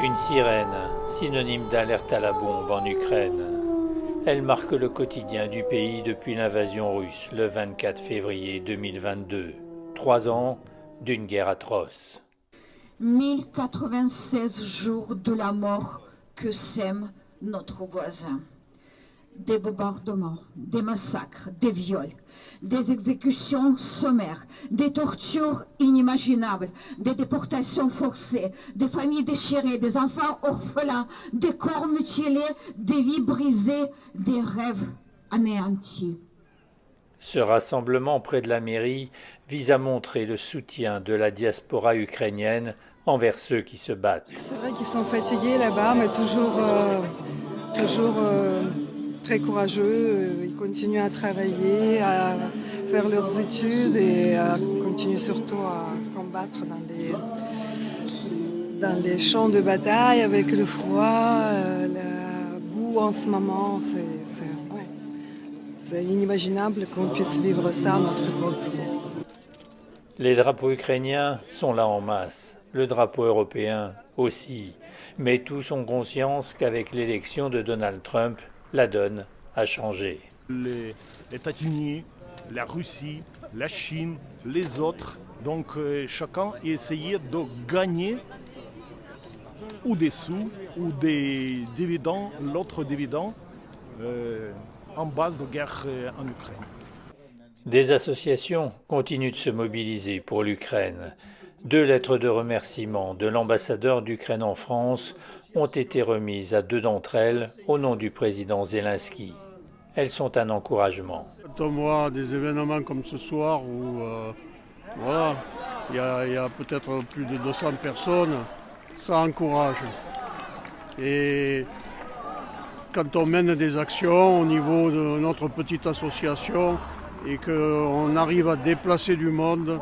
Une sirène, synonyme d'alerte à la bombe en Ukraine. Elle marque le quotidien du pays depuis l'invasion russe le 24 février 2022. 3 ans d'une guerre atroce. 1096 jours de la mort que sème notre voisin. Des bombardements, des massacres, des viols, des exécutions sommaires, des tortures inimaginables, des déportations forcées, des familles déchirées, des enfants orphelins, des corps mutilés, des vies brisées, des rêves anéantis. Ce rassemblement près de la mairie vise à montrer le soutien de la diaspora ukrainienne envers ceux qui se battent. C'est vrai qu'ils sont fatigués là-bas, mais toujours très courageux. Ils continuent à travailler, à faire leurs études et à continuer surtout à combattre dans les champs de bataille avec le froid, la boue en ce moment. C'est inimaginable qu'on puisse vivre ça, notre peuple. Les drapeaux ukrainiens sont là en masse, le drapeau européen aussi, mais tous ont conscience qu'avec l'élection de Donald Trump, la donne a changé. Les États-Unis, la Russie, la Chine, les autres, donc chacun essayait de gagner ou des sous ou des dividendes, l'autre dividende en base de guerre en Ukraine. Des associations continuent de se mobiliser pour l'Ukraine. 2 lettres de remerciement de l'ambassadeur d'Ukraine en France ont été remises à 2 d'entre elles au nom du président Zelensky. Elles sont un encouragement. Quand on voit des événements comme ce soir où voilà, il y a peut-être plus de 200 personnes, ça encourage. Et quand on mène des actions au niveau de notre petite association et qu'on arrive à déplacer du monde,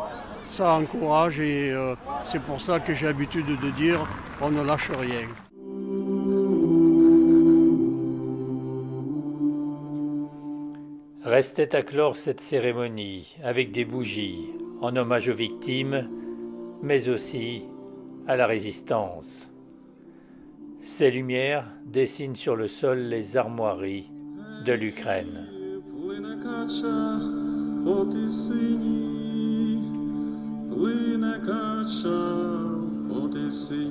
ça encourage et c'est pour ça que j'ai l'habitude de dire on ne lâche rien. Restait à clore cette cérémonie avec des bougies en hommage aux victimes, mais aussi à la résistance. Ces lumières dessinent sur le sol les armoiries de l'Ukraine. Плине кача по тисині.